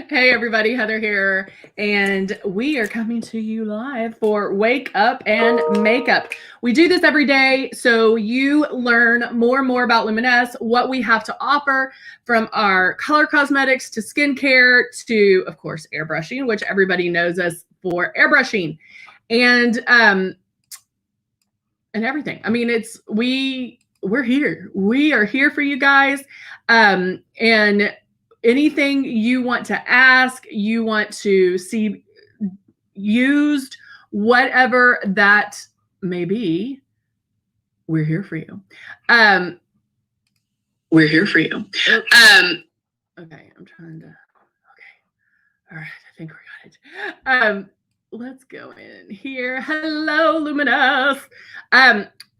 Hey everybody, Heather here, and we are coming to you live for Wake Up and Makeup. We do this every day so you learn more and more about Luminous, what we have to offer, from our color cosmetics to skincare to, of course, airbrushing, which everybody knows us for airbrushing, and everything. I mean, we're here. We are here for you guys, and anything you want to ask, you want to see used, whatever that may be, we're here for you. We're here for you. Okay, I'm trying to, okay. All right, I think we got it. Let's go in here. Hello, Luminous.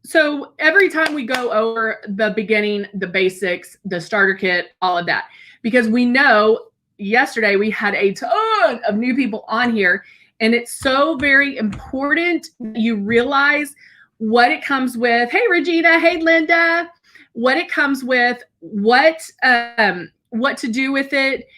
So every time we go over the beginning, the basics, the starter kit, all of that, because we know yesterday we had a ton of new people on here, and it's so very important you realize what it comes with. Hey, Regina. Hey, Linda. What it comes with, what to do with it.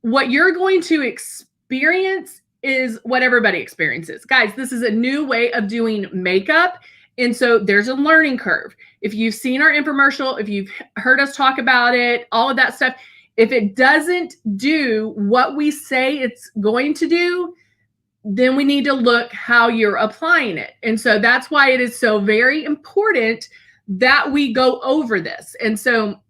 What you're going to experience is what everybody experiences. Guys, this is a new way of doing makeup. And so there's a learning curve. If you've seen our infomercial, if you've heard us talk about it, all of that stuff, if it doesn't do what we say it's going to do, then we need to look how you're applying it. And so that's why it is so very important that we go over this. And so,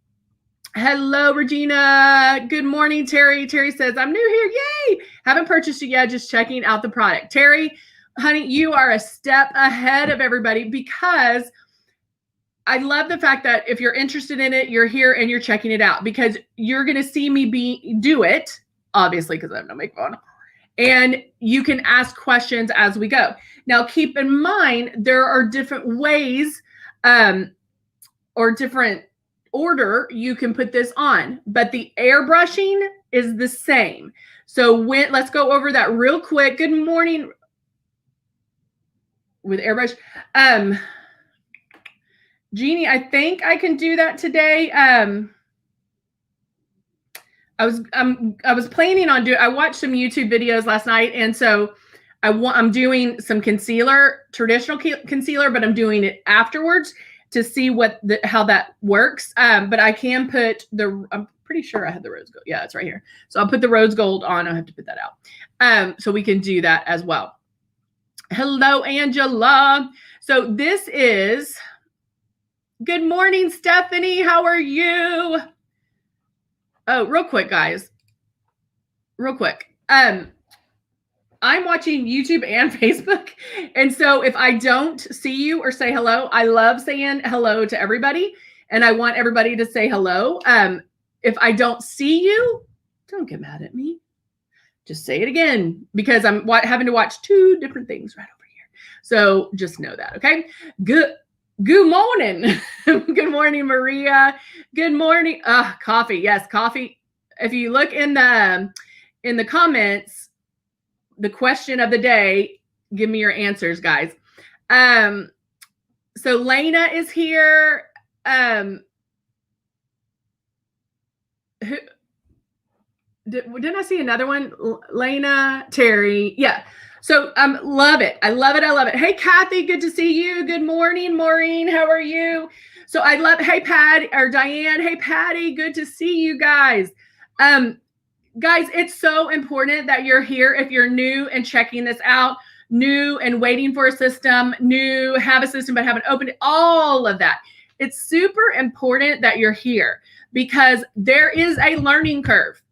hello, Regina. Good morning, Terry. Terry says, I'm new here. Yay. Haven't purchased it yet. Just checking out the product. Terry, honey, you are a step ahead of everybody, because I love the fact that if you're interested in it, you're here and you're checking it out, because you're going to see me do it, obviously, because I have no makeup on. And you can ask questions as we go. Now, keep in mind, there are different ways or different order you can put this on, but the airbrushing is the same. So let's go over that real quick. Good morning. With airbrush, Jeannie, I think I can do that today. I was planning on I watched some YouTube videos last night, and so I'm doing some concealer, traditional concealer, but I'm doing it afterwards to see how that works. But I can put I'm pretty sure I had the rose gold. Yeah, it's right here. So I'll put the rose gold on. I'll have to put that out. So we can do that as well. Hello, Angela. So this is, good morning, Stephanie. How are you? Oh, real quick, guys. Real quick. I'm watching YouTube and Facebook. And so if I don't see you or say hello, I love saying hello to everybody. And I want everybody to say hello. If I don't see you, don't get mad at me. Just say it again, because I'm having to watch two different things right over here. So just know that, okay? Good morning. Good morning, Maria. Good morning. Coffee. Yes, coffee. If you look in the comments, the question of the day, give me your answers, guys. So Lena is here. Didn't I see another one? Lena, Terry. Yeah. So love it. I love it. I love it. Hey, Kathy, good to see you. Good morning, Maureen. How are you? So I love, hey, Pat or Diane. Hey, Patty, good to see you guys. Guys, it's so important that you're here. If you're new and checking this out, new and waiting for a system, new, have a system but haven't opened it, all of that. It's super important that you're here, because there is a learning curve.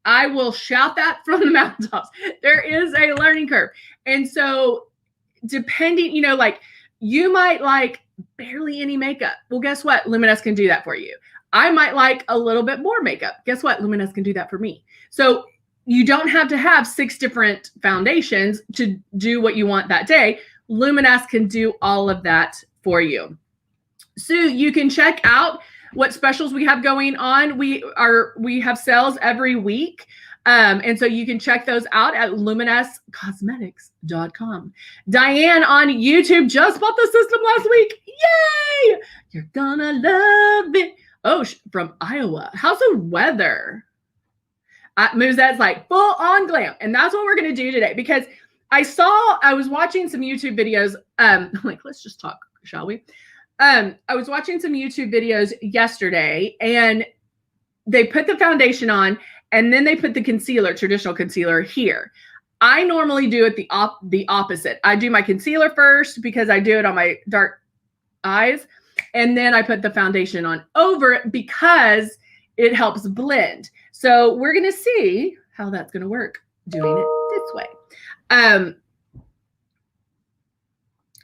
I will shout that from the mountaintops. There is a learning curve. And so depending, like you might like barely any makeup. Well, guess what? Luminous can do that for you. I might like a little bit more makeup. Guess what? Luminous can do that for me. So you don't have to have 6 different foundations to do what you want that day. Luminous can do all of that for you. So you can check out what specials we have going on. We have sales every week. And so you can check those out at luminouscosmetics.com. Diane on YouTube just bought the system last week. Yay! You're gonna love it. Oh, from Iowa. How's the weather? Movet's like full on glam. And that's what we're going to do today, because I was watching some YouTube videos. I'm like, let's just talk, shall we? I was watching some YouTube videos yesterday, and they put the foundation on, and then they put the concealer, traditional concealer, here. I normally do it the opposite. I do my concealer first because I do it on my dark eyes, and then I put the foundation on over it because it helps blend. So we're going to see how that's going to work doing it this way.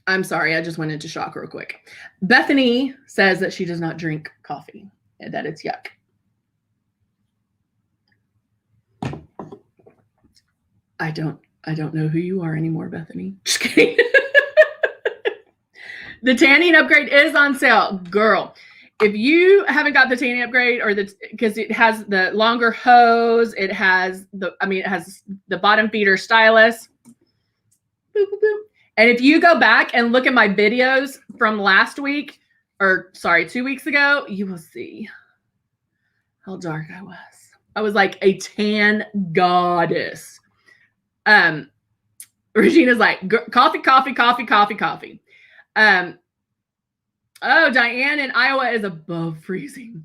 I'm sorry, I just went into shock real quick. Bethany says that she does not drink coffee and that it's yuck. I don't know who you are anymore, Bethany. Just kidding. The tanning upgrade is on sale. Girl, if you haven't got the tanning upgrade, or because it has the longer hose, it has the bottom feeder stylus. Boop, boop, boop. And if you go back and look at my videos from last week, or sorry, 2 weeks ago, you will see how dark I was. I was like a tan goddess. Regina's like, coffee, coffee, coffee, coffee, coffee. Oh, Diane in Iowa is above freezing.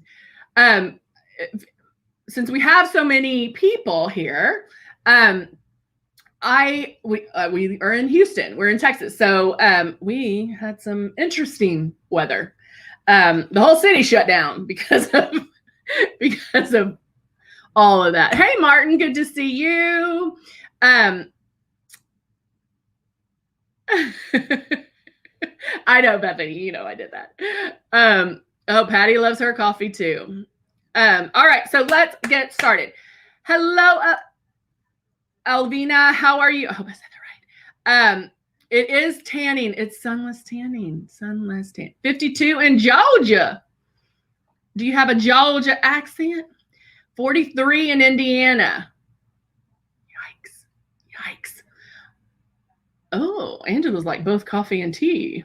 Since we have so many people here, we are in Houston. We're in Texas. So we had some interesting weather. The whole city shut down because of all of that. Hey, Martin, good to see you. I know, Bethany, you know I did that. Oh, Patty loves her coffee too. All right, so let's get started. Hello, Alvina, how are you? I hope I said that right. It is tanning. It's sunless tanning. Sunless tan. 52 in Georgia. Do you have a Georgia accent? 43 in Indiana. Yikes. Oh, Angela's like both coffee and tea.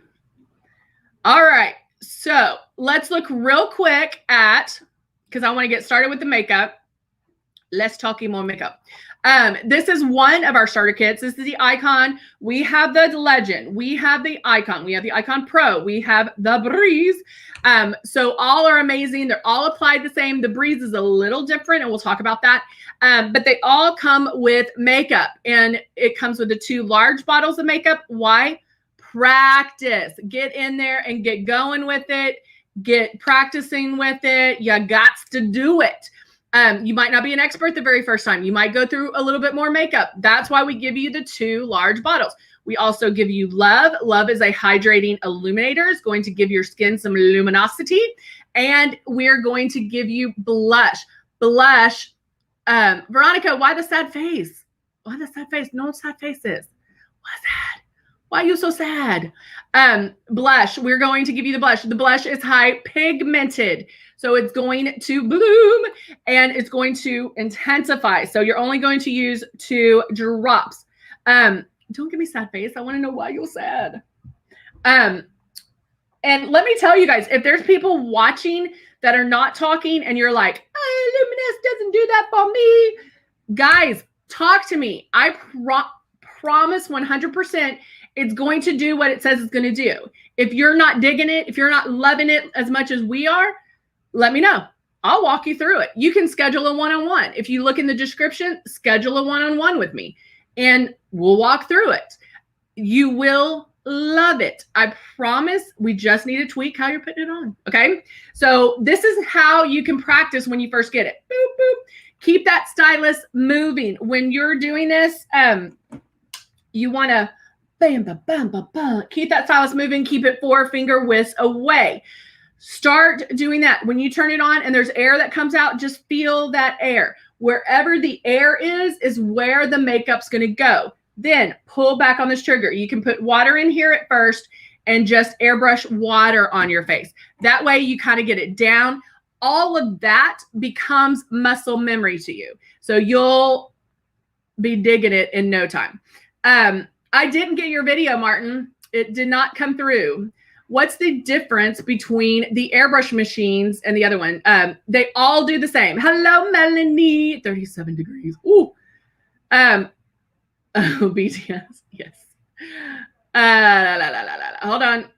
All right, so let's look real quick at, because I want to get started with the makeup. Let's talk more makeup. This is one of our starter kits. This is the Icon. We have the Legend. We have the Icon. We have the Icon Pro. We have the Breeze. So all are amazing. They're all applied the same. The Breeze is a little different, and we'll talk about that. But they all come with makeup, and it comes with the 2 large bottles of makeup. Why? Practice. Get in there and get going with it. Get practicing with it. You got to do it. You might not be an expert the very first time. You might go through a little bit more makeup. That's why we give you the 2 large bottles. We also give you Love. Love is a hydrating illuminator. It's going to give your skin some luminosity. And we're going to give you blush. Blush. Veronica, why the sad face? Why the sad face? No sad faces. Why sad? Why are you so sad? Blush. We're going to give you the blush. The blush is high pigmented. So it's going to bloom and it's going to intensify. So you're only going to use 2 drops. Don't give me sad face. I want to know why you're sad. And let me tell you guys, if there's people watching that are not talking and you're like, Luminous doesn't do that for me. Guys, talk to me. I promise 100% it's going to do what it says it's going to do. If you're not digging it, if you're not loving it as much as we are, let me know. I'll walk you through it. You can schedule a one-on-one. If you look in the description, schedule a one-on-one with me and we'll walk through it. You will love it. I promise. We just need to tweak how you're putting it on. Okay. So this is how you can practice when you first get it. Boop, boop. Keep that stylus moving. When you're doing this, you want to bam, bam, bam, bam, bam. Keep that stylus moving. Keep it 4-finger whisk away. Start doing that. When you turn it on and there's air that comes out, just feel that air. Wherever the air is where the makeup's going to go. Then pull back on this trigger. You can put water in here at first and just airbrush water on your face. That way you kind of get it down. All of that becomes muscle memory to you. So you'll be digging it in no time. I didn't get your video, Martin. It did not come through. what's the difference between the airbrush machines and the other one? They all do the same. Hello, Melanie. 37 degrees. Ooh. Oh, BTS. Yes. Hold on.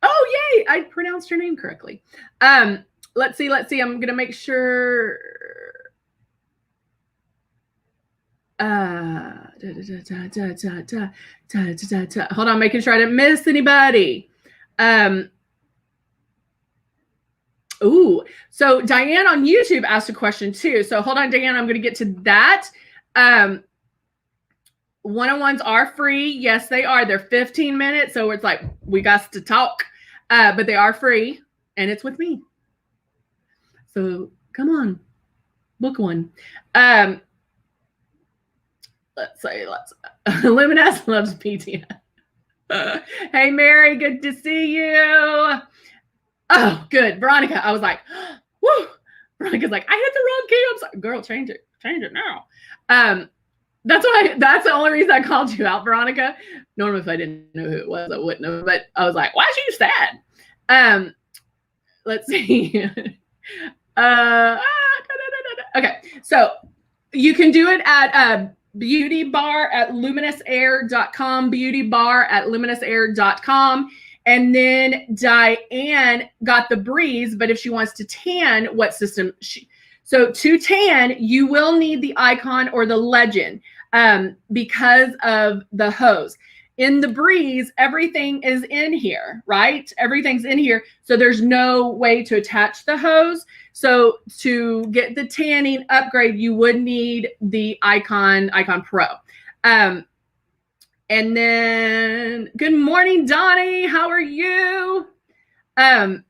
Oh, yay. I pronounced your name correctly. Let's see. I'm going to make sure. Hold on, making sure I didn't miss anybody. So Diane on YouTube asked a question too. So hold on, Diane, I'm going to get to that. One-on-ones are free. Yes, they are. They're 15 minutes. So it's like, we got to talk, but they are free and it's with me. So come on, book one. Luminous loves PTS. Hey, Mary, good to see you. Oh, good. Veronica, I was like, whoo. Veronica's like, I hit the wrong key. I'm sorry. Girl, change it now. That's the only reason I called you out, Veronica. Normally, if I didn't know who it was, I wouldn't have. But I was like, why is she sad? Let's see. Okay, so you can do it at beauty bar at luminousair.com, beauty bar at luminousair.com. And then Diane got the breeze, but if she wants to tan, what system so to tan, you will need the icon or the legend because of the hose. In the breeze, everything is in here, right? Everything's in here. So there's no way to attach the hose. So to get the tanning upgrade, you would need the Icon Pro. And then, good morning, Donnie. How are you? But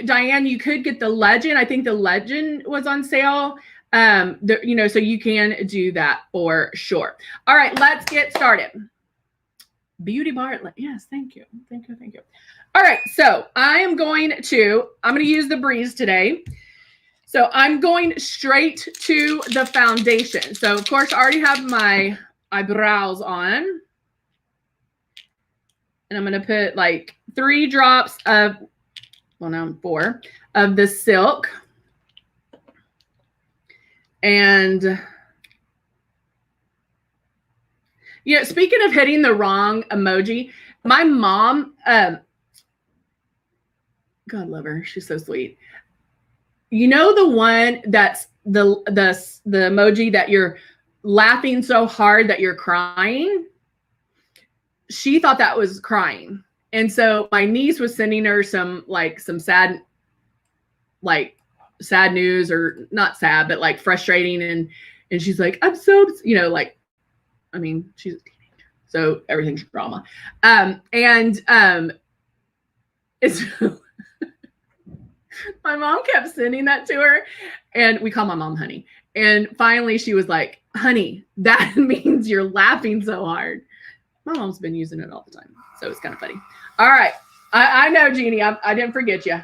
Diane, you could get the legend. I think the legend was on sale. So you can do that for sure. All right, let's get started. Beauty bar. Yes, thank you. All right, so I'm going to use the breeze today. So I'm going straight to the foundation. So of course, I already have my eyebrows on. And I'm going to put like 3 drops of, well, now I'm 4, of the silk. And, speaking of hitting the wrong emoji, my mom, God love her. She's so sweet. You know, the one that's the emoji that you're laughing so hard that you're crying? She thought that was crying. And so my niece was sending her some sad, sad news, or not sad, but like frustrating. And she's like, I'm so, she's a teenager, so everything's drama. It's my mom kept sending that to her, and we call my mom honey. And finally she was like, honey, that means you're laughing so hard. My mom's been using it all the time, so it's kind of funny. All right. I know, Jeannie, I didn't forget you.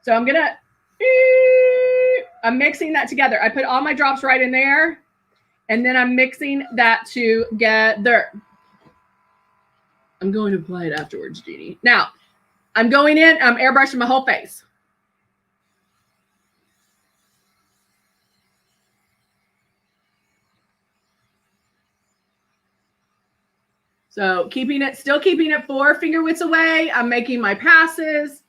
So I'm mixing that together. I put all my drops right in there, and then I'm mixing that together. I'm going to apply it afterwards, Jeannie. Now, I'm going in, I'm airbrushing my whole face. So still keeping it 4 finger widths away. I'm making my passes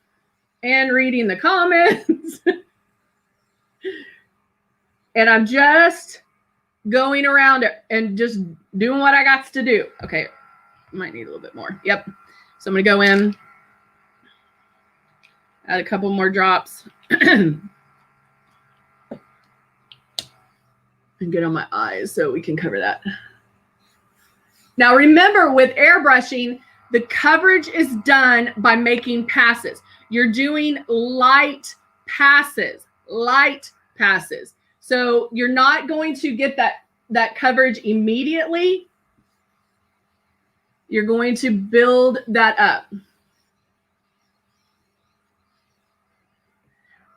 and reading the comments. And I'm just going around it and just doing what I got to do. Okay, might need a little bit more. Yep. So I'm going to go in, add a couple more drops, and get on my eyes so we can cover that. Now remember, with airbrushing, the coverage is done by making passes. You're doing light passes. So you're not going to get that coverage immediately. You're going to build that up.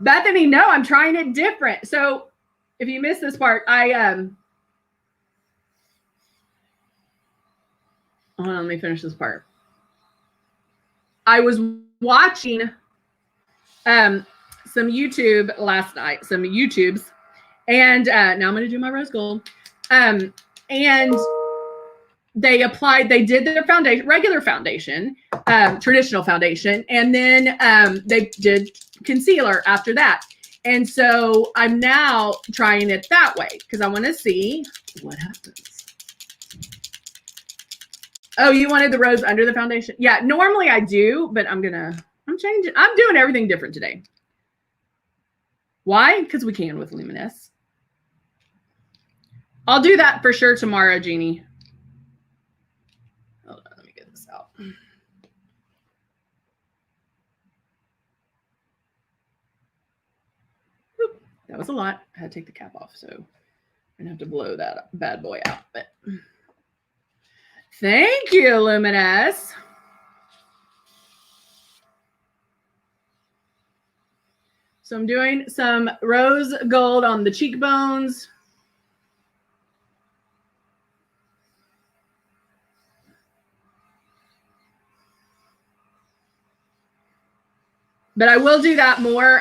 Bethany, no, I'm trying it different. So if you missed this part, hold on, let me finish this part. I was watching some YouTube last night, some YouTubes, and now I'm going to do my rose gold. And they did their foundation, regular foundation, traditional foundation, and then they did concealer after that. And so I'm now trying it that way because I want to see what happens. Oh, you wanted the rose under the foundation? Yeah, normally I do, but I'm changing. I'm doing everything different today. Why? Because we can with Luminous. I'll do that for sure tomorrow, Jeannie. Hold on, let me get this out. Oop, that was a lot. I had to take the cap off, so I'm gonna have to blow that bad boy out. But thank you, Luminous. So I'm doing some rose gold on the cheekbones. But I will do that more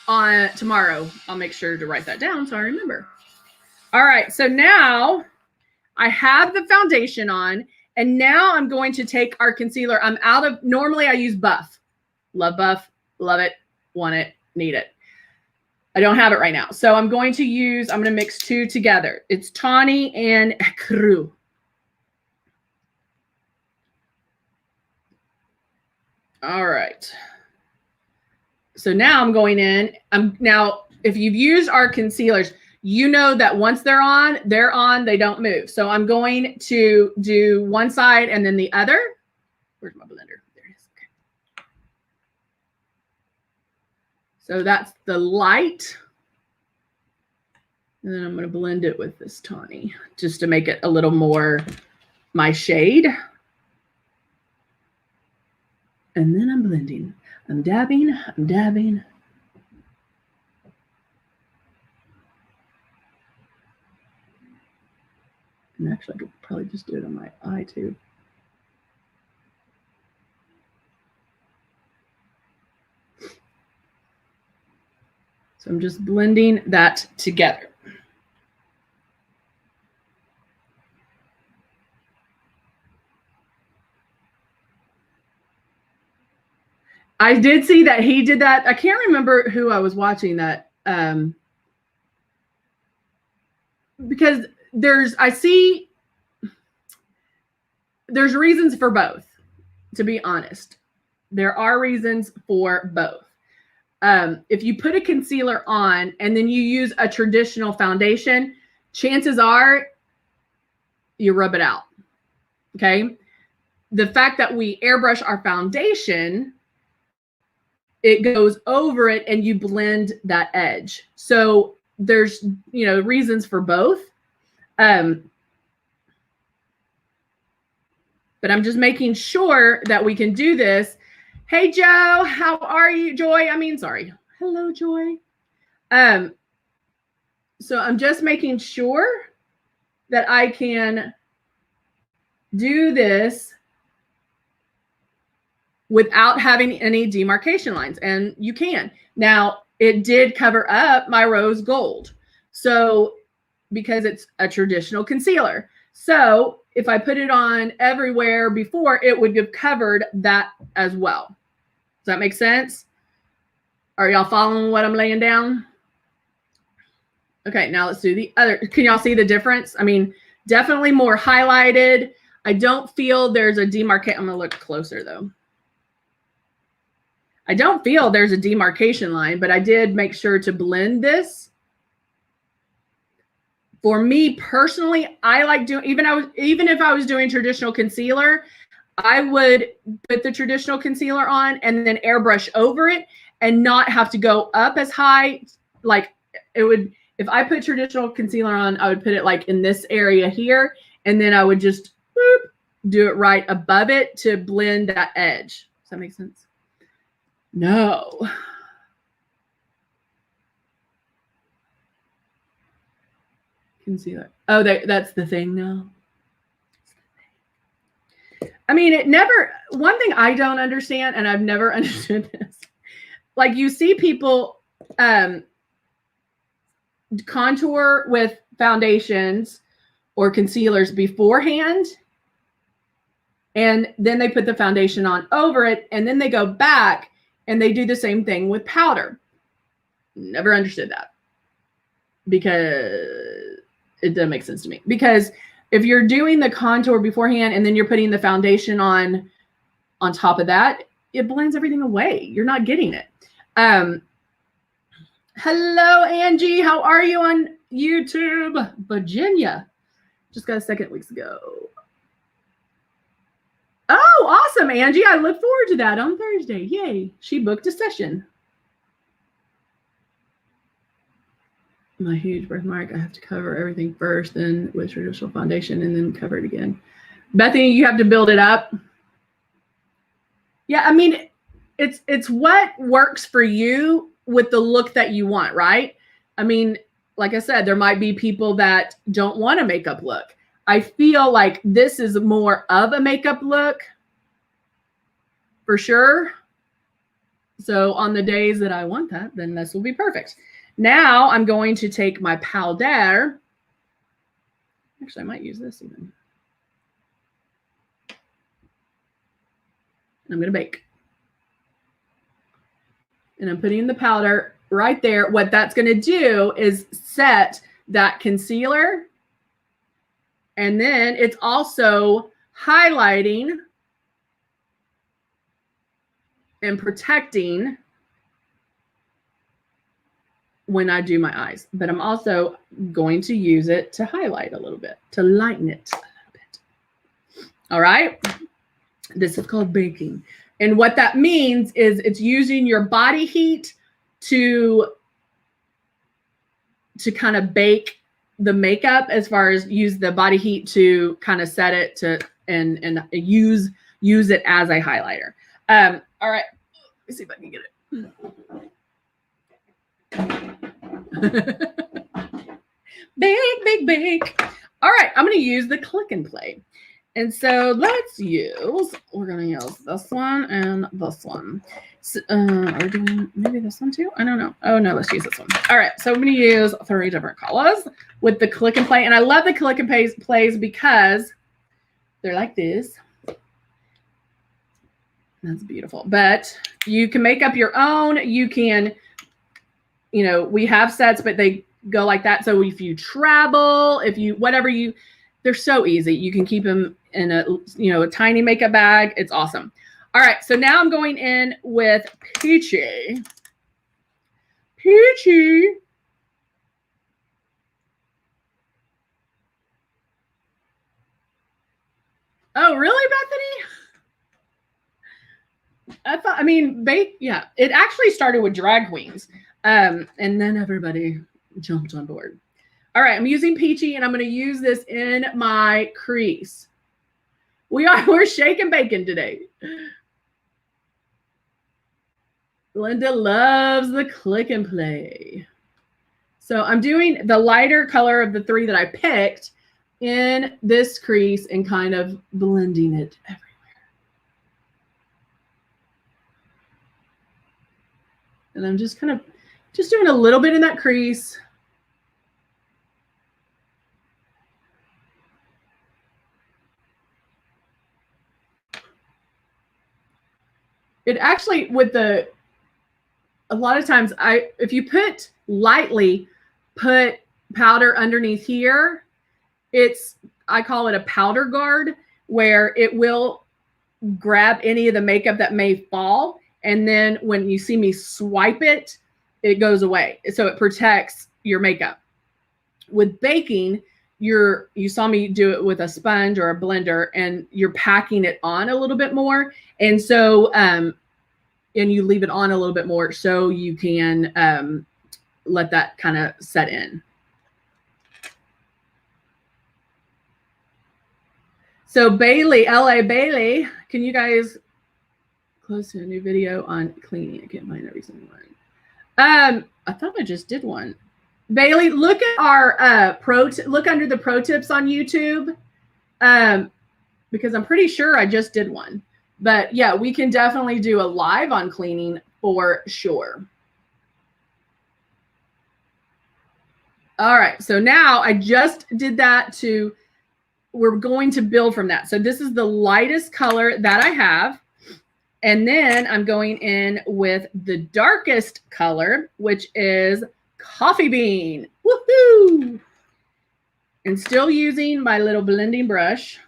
on tomorrow. I'll make sure to write that down so I remember. All right, so now I have the foundation on, and now I'm going to take our concealer. I'm out of, normally I use Buff. Love Buff, love it, want it, need it. I don't have it right now. So I'm going to mix two together. It's Tawny and Ecru. All right. So now I'm going in. Now, if you've used our concealers, you know that once they're on, they don't move. So I'm going to do one side and then the other. Where's my blender? There it is. Okay. So that's the light. And then I'm going to blend it with this Tawny just to make it a little more my shade. And then I'm blending. I'm dabbing, I'm dabbing. And actually, I could probably just do it on my eye too. So I'm just blending that together. I did see that he did that. I can't remember who I was watching that because there's reasons for both, to be honest. There are reasons for both. If you put a concealer on and then you use a traditional foundation, chances are you rub it out. Okay. The fact that we airbrush our foundation, it goes over it and you blend that edge. So there's, reasons for both. But I'm just making sure that we can do this. Hey, Joe, how are you? Joy, sorry. Hello, Joy. So I'm just making sure that I can do this without having any demarcation lines. And you can. Now, it did cover up my rose gold. So, because it's a traditional concealer. So, if I put it on everywhere before, it would have covered that as well. Does that make sense? Are y'all following what I'm laying down? Okay, now let's do the other. Can y'all see the difference? Definitely more highlighted. I don't feel there's a demarcation. I'm going to look closer, though. I don't feel there's a demarcation line, but I did make sure to blend this. For me personally, I like doing, even if I was doing traditional concealer, I would put the traditional concealer on and then airbrush over it and not have to go up as high. Like it would, if I put traditional concealer on, I would put it like in this area here, and then I would just do it right above it to blend that edge. Does that make sense? No. Concealer. Oh, that's the thing now. I mean, one thing I don't understand, and I've never understood this, like you see people contour with foundations or concealers beforehand, and then they put the foundation on over it, and then they go back and they do the same thing with powder. Never understood that, because it doesn't make sense to me. Because if you're doing the contour beforehand and then you're putting the foundation on top of that, it blends everything away. You're not getting it. Hello, Angie. How are you on YouTube? Virginia. Just got a second weeks ago. Oh, awesome, Angie. I look forward to that on Thursday. Yay. She booked a session. My huge birthmark. I have to cover everything first, then with traditional foundation, and then cover it again. Bethany, you have to build it up. Yeah, I mean, it's what works for you with the look that you want, right? I mean, like I said, there might be people that don't want a makeup look. I feel like this is more of a makeup look for sure. So on the days that I want that, then this will be perfect. Now I'm going to take my powder. Actually, I might use this even. And I'm going to bake. And I'm putting the powder right there. What that's going to do is set that concealer. And then it's also highlighting and protecting when I do my eyes. But I'm also going to use it to highlight a little bit, to lighten it a little bit. All right. This is called baking. And what that means is it's using your body heat to kind of bake the makeup, as far as use the body heat to kind of set it to and use it as a highlighter. All right. Let me see if I can get it. Bake. All right. I'm going to use the Click and Play. And so we're going to use this one and this one. So, are we doing maybe this one too? I don't know. Oh no, let's use this one. All right. So I'm going to use 3 different colors with the Click and Play. And I love the Click and Plays because they're like this. That's beautiful. But you can make up your own. You can, we have sets, but they go like that. So if you travel, they're so easy. You can keep them in a tiny makeup bag. It's awesome. All right. So now I'm going in with Peachy. Oh, really, Bethany? Yeah, it actually started with drag queens. And then everybody jumped on board. All right, I'm using Peachy, and I'm going to use this in my crease. We're shaking bacon today. Linda loves the Click and Play. So I'm doing the lighter color of the 3 that I picked in this crease and kind of blending it everywhere. And I'm just doing a little bit in that crease. It actually, a lot of times, if you put powder underneath here, I call it a powder guard, where it will grab any of the makeup that may fall. And then when you see me swipe it, it goes away. So it protects your makeup. With baking, you saw me do it with a sponge or a blender, and you're packing it on a little bit more. And so, and you leave it on a little bit more so you can let that kind of set in. So Bailey, LA Bailey, can you guys close to a new video on cleaning? I can't find every single one. I thought I just did one. Bailey, look at our look under the pro tips on YouTube. because I'm pretty sure I just did one. But yeah, we can definitely do a live on cleaning for sure. All right, so now I just did that to, we're going to build from that. So this is the lightest color that I have. And then I'm going in with the darkest color, which is coffee bean. Woohoo! And still using my little blending brush.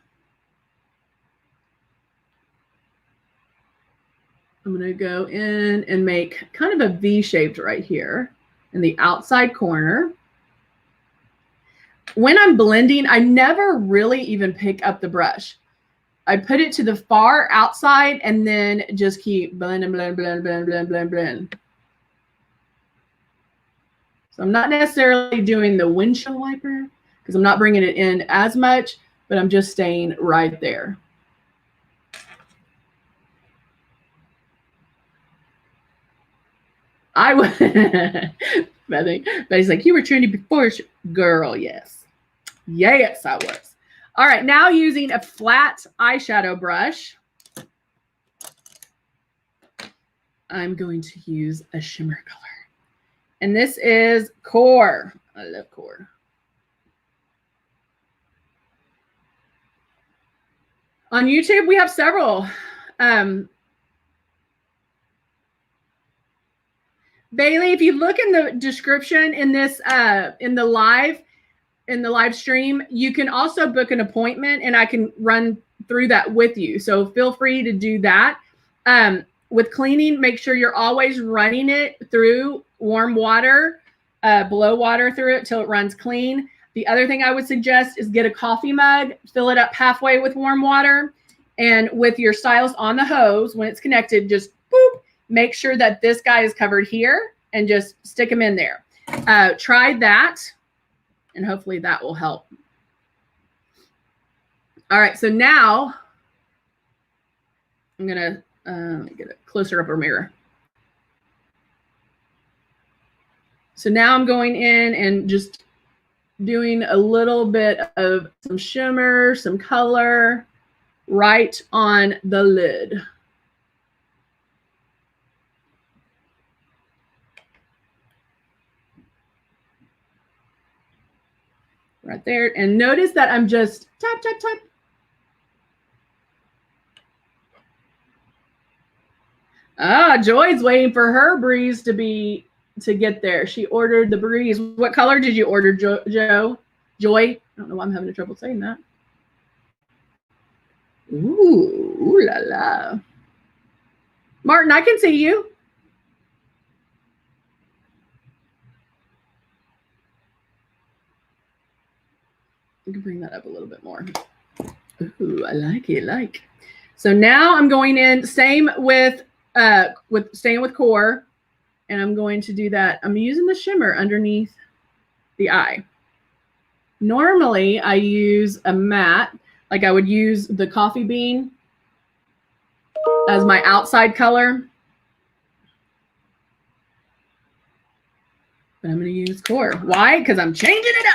I'm going to go in and make kind of a V shaped right here in the outside corner. When I'm blending, I never really even pick up the brush. I put it to the far outside and then just keep blending, blend, blend, blend, blend, blend, blend. So I'm not necessarily doing the windshield wiper because I'm not bringing it in as much, but I'm just staying right there. I was, Betty's like, you were trendy before, girl. Yes. Yes, I was. All right, now using a flat eyeshadow brush, I'm going to use a shimmer color. And this is Core. I love Core. On YouTube, we have several. Bailey, if you look in the description in this, in the live stream, you can also book an appointment and I can run through that with you. So feel free to do that. With cleaning, make sure you're always running it through warm water, blow water through it till it runs clean. The other thing I would suggest is get a coffee mug, fill it up halfway with warm water, and with your stylus on the hose, when it's connected, just boop, make sure that this guy is covered here and just stick him in there. Try that. And hopefully that will help. All right, so now I'm going to get a closer upper mirror. So now I'm going in and just doing a little bit of some shimmer, some color right on the lid. Right there. And notice that I'm just tap, tap, tap. Ah, Joy's waiting for her breeze to get there. She ordered the breeze. What color did you order, Joe? Joy? I don't know why I'm having trouble saying that. Ooh la la. Martin, I can see you. You can bring that up a little bit more. Ooh, I like it. So now I'm going in, same with staying with Core, and I'm going to do that. I'm using the shimmer underneath the eye. Normally I use a matte, like I would use the coffee bean as my outside color. But I'm going to use Core. Why? Because I'm changing it up.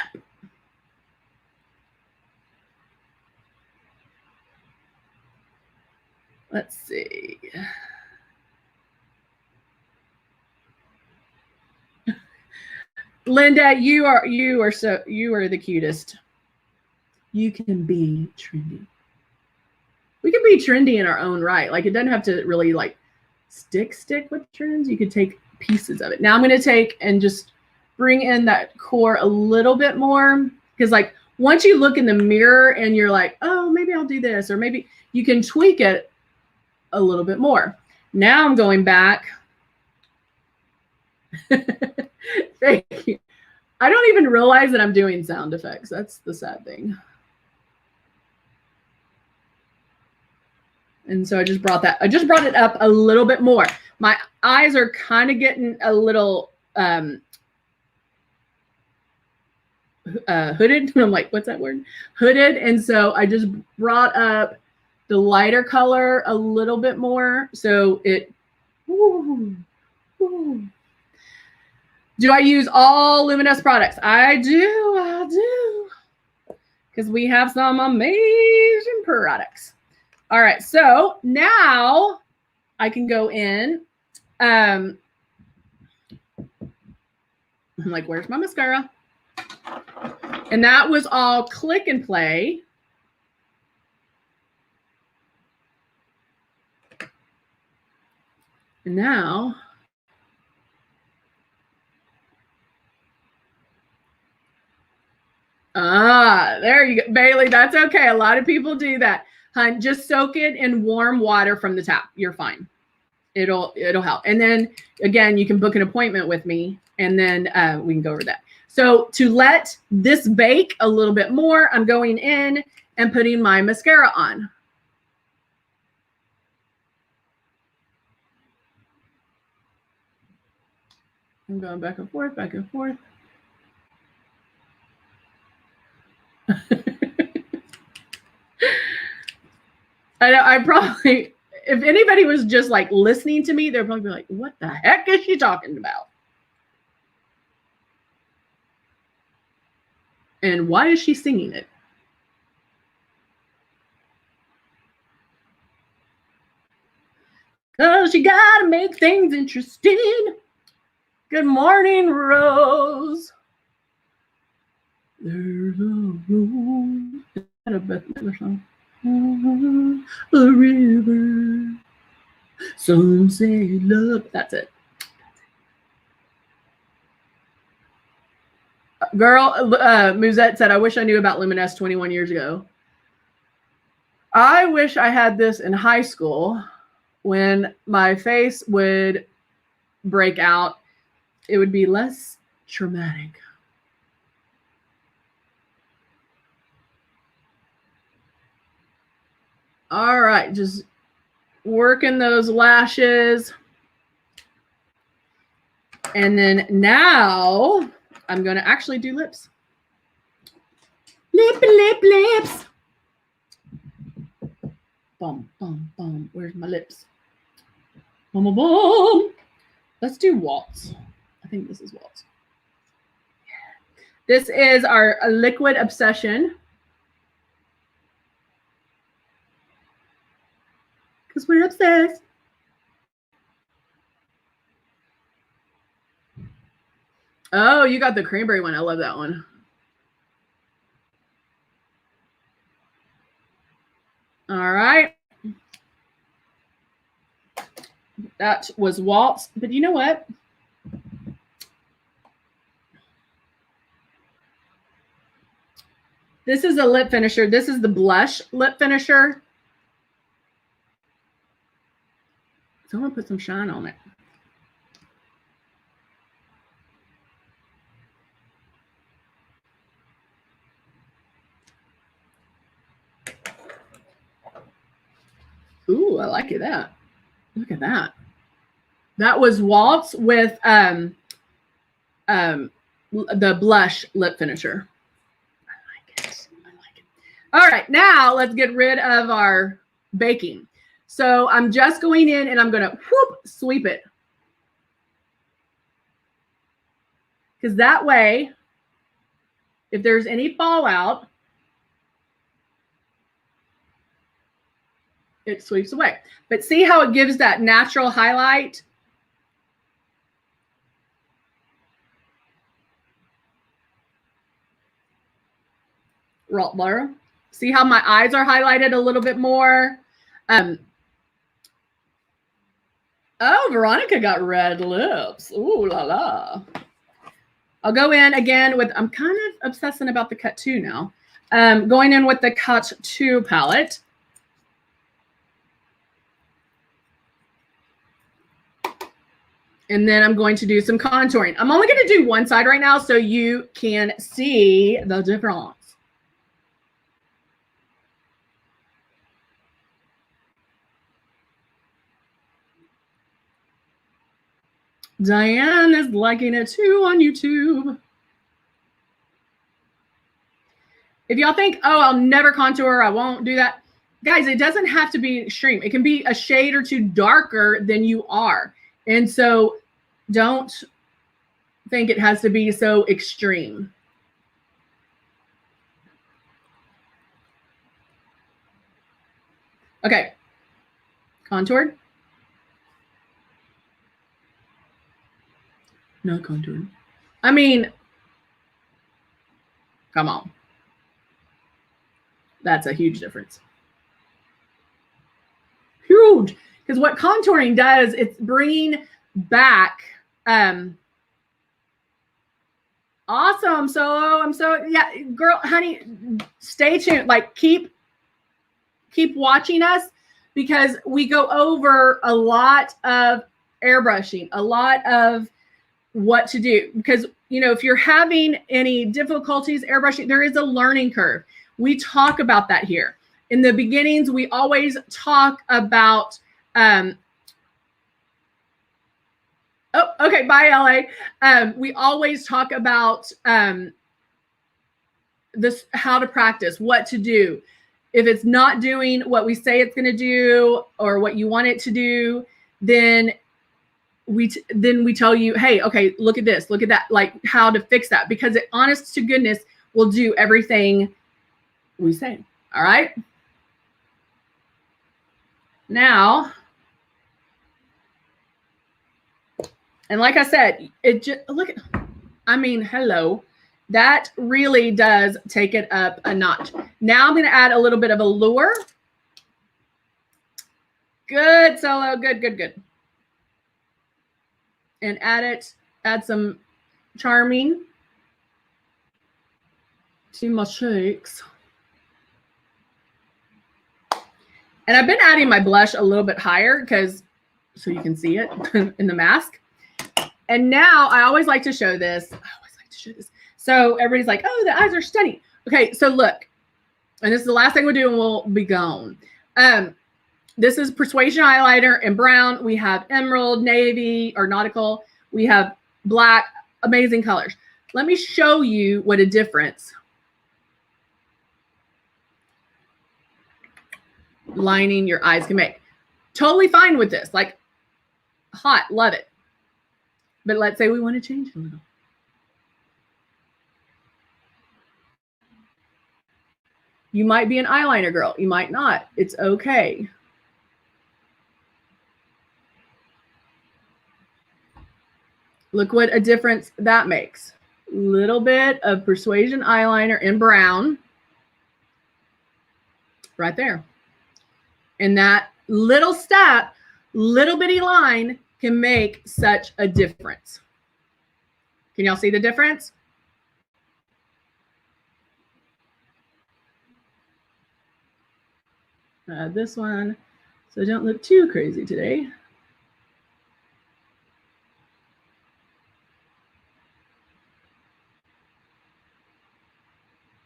Let's see. Linda, you are the cutest. You can be trendy. We can be trendy in our own right. Like, it doesn't have to really like stick with trends. You could take pieces of it. Now I'm going to take and just bring in that Core a little bit more, because like once you look in the mirror and you're like, oh, maybe I'll do this, or maybe you can tweak it a little bit more. Now I'm going back. Thank you. I don't even realize that I'm doing sound effects. That's the sad thing. And so I just brought it up a little bit more. My eyes are kind of getting a little hooded. I'm like, what's that word? Hooded. And so I just brought up the lighter color a little bit more. So it, ooh. Do I use all Luminous products? I do. Because we have some amazing products. All right, so now I can go in. I'm like, where's my mascara? And that was all click and play. And now, there you go. Bailey, that's okay. A lot of people do that. Hun, just soak it in warm water from the tap. You're fine. It'll help. And then again, you can book an appointment with me and then we can go over that. So to let this bake a little bit more, I'm going in and putting my mascara on. I'm going back and forth, back and forth. I probably, if anybody was just like listening to me, they'd probably be like, what the heck is she talking about? And why is she singing it? Because you gotta make things interesting. Good morning, Rose. There's a road. Is that a Beth Miller song? A river. Some say love. That's it. Girl, Musette said, I wish I knew about Luminous 21 years ago. I wish I had this in high school when my face would break out. It would be less traumatic. All right, just working those lashes. And then now I'm going to actually do lips. Lips. Bum, bum, bum. Where's my lips? Bum, bum, bum. Let's do waltz. I think this is waltz. This is our Liquid Obsession. Because we're obsessed. Oh, you got the cranberry one. I love that one. All right. That was waltz. But you know what? This is a lip finisher. This is the blush lip finisher. So I'm going to put some shine on it. Ooh, I like it. That. Look at that. That was waltz with the blush lip finisher. I like it. All right, now let's get rid of our baking. So I'm just going in and I'm going to sweep it. Because that way, if there's any fallout, it sweeps away. But see how it gives that natural highlight? See how my eyes are highlighted a little bit more? Oh, Veronica got red lips. Ooh la la. I'll go in again with, I'm kind of obsessing about the Cut 2 now. Going in with the Cut 2 palette. And then I'm going to do some contouring. I'm only going to do one side right now so you can see the difference. Diane is liking it too on YouTube. If y'all think, oh, I'll never contour, I won't do that. Guys, it doesn't have to be extreme. It can be a shade or two darker than you are. And so don't think it has to be so extreme. Okay. Contoured. Not contoured. I mean, come on. That's a huge difference. Huge. Because what contouring does, it's bringing back awesome. So I'm so, yeah, girl, honey, stay tuned. Like keep watching us, because we go over a lot of airbrushing, a lot of what to do. Because, you know, if you're having any difficulties airbrushing, there is a learning curve. We talk about that here. In the beginnings, we always talk about, oh, okay, bye, LA. We always talk about this, how to practice, what to do. If it's not doing what we say it's going to do or what you want it to do, then we tell you, hey, okay, look at this, look at that, like how to fix that, because it, honest to goodness, will do everything we say. All right. Now, and like I said, it just, look at, I mean, hello. That really does take it up a notch. Now I'm going to add a little bit of Allure. Good, Solo. Good, good, good. And add some Charming to my cheeks. And I've been adding my blush a little bit higher because so you can see it in the mask. And now I always like to show this. So everybody's like, oh, the eyes are stunning. Okay, so look, and this is the last thing we'll do and we'll be gone. This is Persuasion highlighter in brown. We have emerald, navy, or nautical. We have black, amazing colors. Let me show you what a difference lining your eyes can make. Totally fine with this, like hot, love it. But let's say we want to change a little. You might be an eyeliner girl. You might not. It's okay. Look what a difference that makes. Little bit of Persuasion eyeliner in brown. Right there. And that little step, little bitty line can make such a difference. Can y'all see the difference? This one, so don't look too crazy today.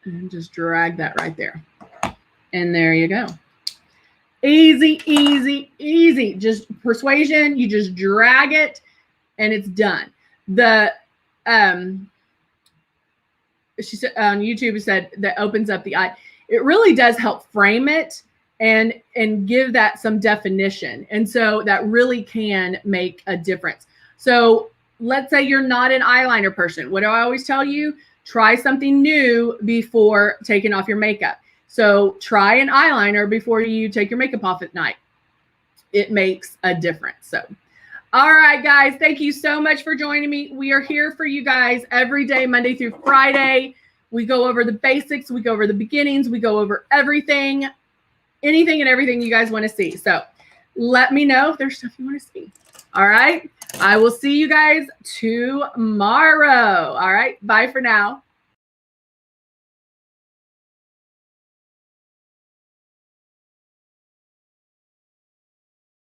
And just drag that right there. And there you go. Easy, easy, easy. Just Persuasion, you just drag it and it's done. The she said on YouTube, it said that opens up the eye. It really does help frame it and give that some definition. And so that really can make a difference. So let's say you're not an eyeliner person. What do I always tell you? Try something new before taking off your makeup. So try an eyeliner before you take your makeup off at night. It makes a difference. So, all right, guys, thank you so much for joining me. We are here for you guys every day, Monday through Friday. We go over the basics. We go over the beginnings. We go over everything, anything and everything you guys want to see. So let me know if there's stuff you want to see. All right. I will see you guys tomorrow. All right. Bye for now.